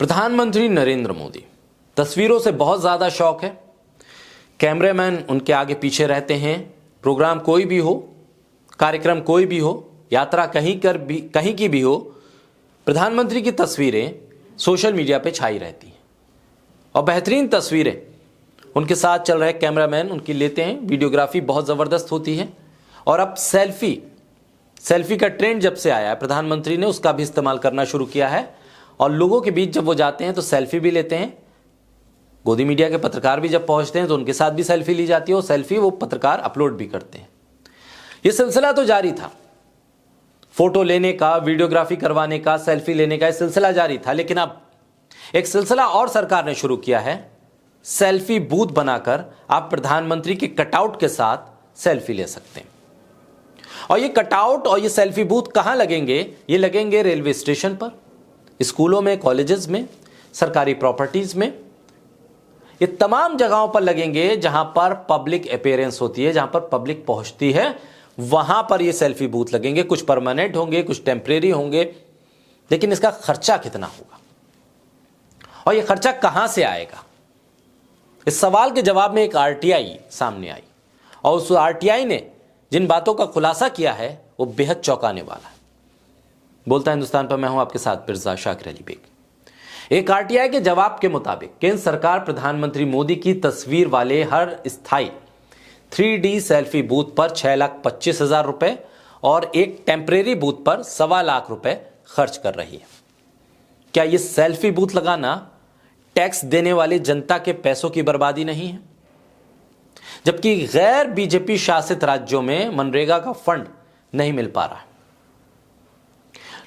प्रधानमंत्री नरेंद्र मोदी तस्वीरों से बहुत ज़्यादा शौक है। कैमरामैन उनके आगे पीछे रहते हैं। प्रोग्राम कोई भी हो, कार्यक्रम कोई भी हो, यात्रा कहीं की भी हो, प्रधानमंत्री की तस्वीरें सोशल मीडिया पे छाई रहती हैं और बेहतरीन तस्वीरें उनके साथ चल रहे कैमरामैन उनकी लेते हैं। वीडियोग्राफी बहुत ज़बरदस्त होती है। और अब सेल्फी का ट्रेंड जब से आया है, प्रधानमंत्री ने उसका भी इस्तेमाल करना शुरू किया है और लोगों के बीच जब वो जाते हैं तो सेल्फी भी लेते हैं। गोदी मीडिया के पत्रकार भी जब पहुंचते हैं तो उनके साथ भी सेल्फी ली जाती है और सेल्फी वो पत्रकार अपलोड भी करते हैं। ये सिलसिला तो जारी था, फोटो लेने का, वीडियोग्राफी करवाने का, सेल्फी लेने का ये सिलसिला जारी था। लेकिन अब एक सिलसिला और सरकार ने शुरू किया है। सेल्फी बूथ बनाकर आप प्रधानमंत्री के कटआउट के साथ सेल्फी ले सकते हैं। और ये कटआउट और ये सेल्फी बूथ कहां लगेंगे? ये लगेंगे रेलवे स्टेशन पर, स्कूलों में, कॉलेजेस में, सरकारी प्रॉपर्टीज में। ये तमाम जगहों पर लगेंगे जहां पर पब्लिक अपीयरेंस होती है, जहां पर पब्लिक पहुंचती है, वहां पर ये सेल्फी बूथ लगेंगे। कुछ परमानेंट होंगे, कुछ टेम्परेरी होंगे। लेकिन इसका खर्चा कितना होगा और ये खर्चा कहां से आएगा? इस सवाल के जवाब में एक आरटीआई सामने आई और उस आरटीआई ने जिन बातों का खुलासा किया है वो बेहद चौंकाने वाला है। बोलता हिंदुस्तान पर मैं हूं आपके साथ पिरजा शाकिर अली बेग। एक आरटीआई के जवाब के मुताबिक केंद्र सरकार प्रधानमंत्री मोदी की तस्वीर वाले हर स्थायी 3D सेल्फी बूथ पर 6,25,000 रुपए और एक टेम्परेरी बूथ पर 1,25,00,000 रुपए खर्च कर रही है। क्या यह सेल्फी बूथ लगाना टैक्स देने वाली जनता के पैसों की बर्बादी नहीं है? जबकि गैर बीजेपी शासित राज्यों में मनरेगा का फंड नहीं मिल पा रहा है,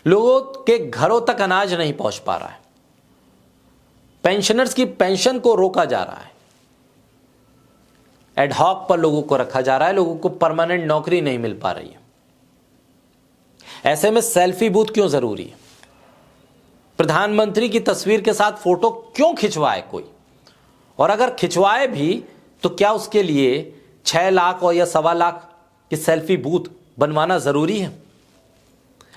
लोगों के घरों तक अनाज नहीं पहुंच पा रहा है, पेंशनर्स की पेंशन को रोका जा रहा है, एडहॉक पर लोगों को रखा जा रहा है, लोगों को परमानेंट नौकरी नहीं मिल पा रही है। ऐसे में सेल्फी बूथ क्यों जरूरी है? प्रधानमंत्री की तस्वीर के साथ फोटो क्यों खिंचवाए कोई? और अगर खिंचवाए भी तो क्या उसके लिए 6 लाख और या 1,25,00,000 की सेल्फी बूथ बनवाना जरूरी है?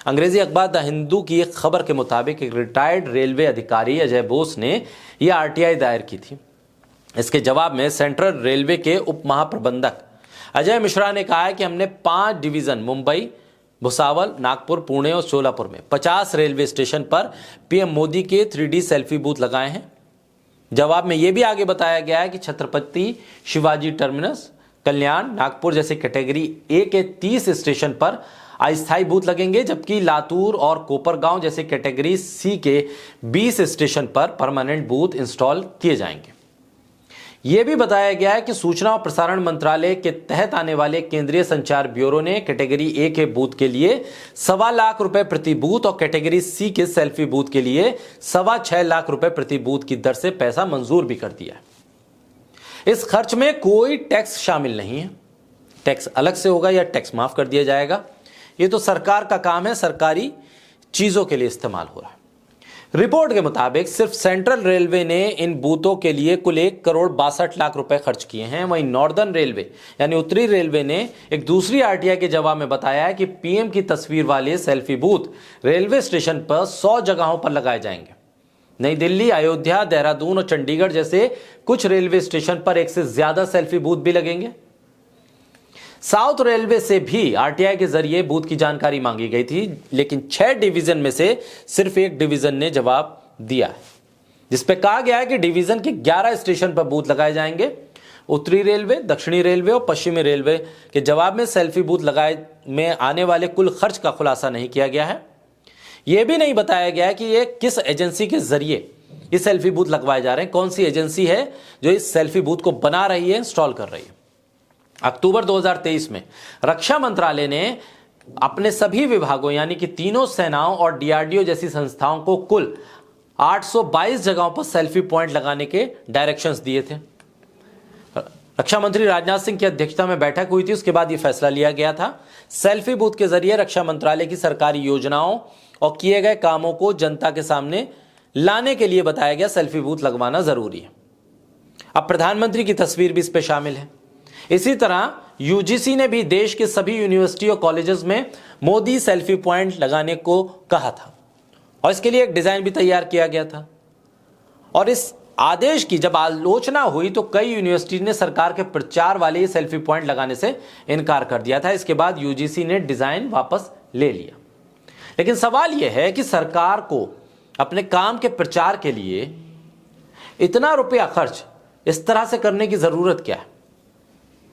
अंग्रेजी अखबार द हिंदू की एक खबर के मुताबिक एक रिटायर्ड रेलवे अधिकारी अजय बोस ने यह आरटीआई दायर की थी। इसके जवाब में सेंट्रल रेलवे के उप महाप्रबंधक अजय मिश्रा ने कहा है कि हमने 5 डिवीजन मुंबई, भुसावल, नागपुर, पुणे और सोलापुर में 50 रेलवे स्टेशन पर पीएम मोदी के 3D सेल्फी बूथ लगाए हैं। जवाब में यह भी आगे बताया गया है कि छत्रपति शिवाजी टर्मिनस, कल्याण, नागपुर जैसे कैटेगरी ए के 30 स्टेशन पर अस्थायी बूथ लगेंगे, जबकि लातूर और कोपरगांव जैसे कैटेगरी सी के 20 स्टेशन पर परमानेंट बूथ इंस्टॉल किए जाएंगे। यह भी बताया गया है कि सूचना और प्रसारण मंत्रालय के तहत आने वाले केंद्रीय संचार ब्यूरो ने कैटेगरी ए के बूथ के लिए 1,25,00,000 रुपए प्रति बूथ और कैटेगरी सी के सेल्फी बूथ के लिए 6,25,00,000 रुपए प्रति बूथ की दर से पैसा मंजूर भी कर दिया है। इस खर्च में कोई टैक्स शामिल नहीं है। टैक्स अलग से होगा या टैक्स माफ कर दिया जाएगा, ये तो सरकार का काम है, सरकारी चीजों के लिए इस्तेमाल हो रहा है। रिपोर्ट के मुताबिक सिर्फ सेंट्रल रेलवे ने इन बूथों के लिए कुल 1,62,00,000 रुपए खर्च किए हैं। वहीं नॉर्दर्न रेलवे यानी उत्तरी रेलवे ने एक दूसरी आरटीआई के जवाब में बताया है कि पीएम की तस्वीर वाले सेल्फी बूथ रेलवे स्टेशन पर 100 जगहों पर लगाए जाएंगे। नई दिल्ली, अयोध्या, देहरादून और चंडीगढ़ जैसे कुछ रेलवे स्टेशन पर एक से ज्यादा सेल्फी बूथ भी लगेंगे। साउथ रेलवे से भी आरटीआई के जरिए बूथ की जानकारी मांगी गई थी, लेकिन 6 डिवीजन में से सिर्फ एक डिवीजन ने जवाब दिया है, जिसपे कहा गया है कि डिवीजन के 11 स्टेशन पर बूथ लगाए जाएंगे। उत्तरी रेलवे, दक्षिणी रेलवे और पश्चिमी रेलवे के जवाब में सेल्फी बूथ लगाए में आने वाले कुल खर्च का खुलासा नहीं किया गया है। यह भी नहीं बताया गया है कि ये किस एजेंसी के जरिए ये सेल्फी बूथ लगवाए जा रहे हैं, कौन सी एजेंसी है जो इस सेल्फी बूथ को बना रही है, इंस्टॉल कर रही है। अक्टूबर 2023 में रक्षा मंत्रालय ने अपने सभी विभागों यानी कि तीनों सेनाओं और डीआरडीओ जैसी संस्थाओं को कुल 822 जगहों पर सेल्फी पॉइंट लगाने के डायरेक्शंस दिए थे। रक्षा मंत्री राजनाथ सिंह की अध्यक्षता में बैठक हुई थी, उसके बाद यह फैसला लिया गया था। सेल्फी बूथ के जरिए रक्षा मंत्रालय की सरकारी योजनाओं और किए गए कामों को जनता के सामने लाने के लिए बताया गया सेल्फी बूथ लगवाना जरूरी है। अब प्रधानमंत्री की तस्वीर भी इस पे शामिल है। इसी तरह यूजीसी ने भी देश के सभी यूनिवर्सिटी और कॉलेजेस में मोदी सेल्फी पॉइंट लगाने को कहा था और इसके लिए एक डिजाइन भी तैयार किया गया था। और इस आदेश की जब आलोचना हुई तो कई यूनिवर्सिटी ने सरकार के प्रचार वाले सेल्फी पॉइंट लगाने से इनकार कर दिया था। इसके बाद यूजीसी ने डिजाइन वापस ले लिया। लेकिन सवाल यह है कि सरकार को अपने काम के प्रचार के लिए इतना रुपया खर्च इस तरह से करने की जरूरत क्या है?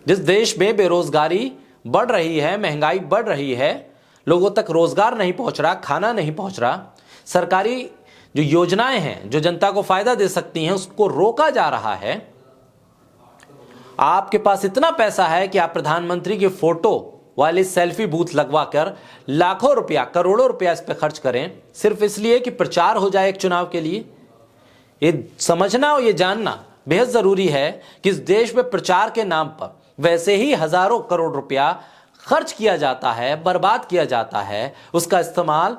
जिस देश में बेरोजगारी बढ़ रही है, महंगाई बढ़ रही है, लोगों तक रोजगार नहीं पहुंच रहा, खाना नहीं पहुंच रहा, सरकारी जो योजनाएं हैं जो जनता को फायदा दे सकती हैं उसको रोका जा रहा है। आपके पास इतना पैसा है कि आप प्रधानमंत्री की फोटो वाली सेल्फी बूथ लगवाकर लाखों रुपया, करोड़ों रुपया इस पर खर्च करें सिर्फ इसलिए कि प्रचार हो जाए एक चुनाव के लिए। ये समझना और ये जानना बेहद जरूरी है कि इस देश में प्रचार के नाम पर वैसे ही हजारों करोड़ रुपया खर्च किया जाता है, बर्बाद किया जाता है, उसका इस्तेमाल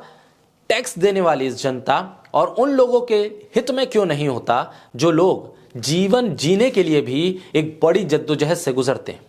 टैक्स देने वाली इस जनता और उन लोगों के हित में क्यों नहीं होता जो लोग जीवन जीने के लिए भी एक बड़ी जद्दोजहद से गुजरते हैं।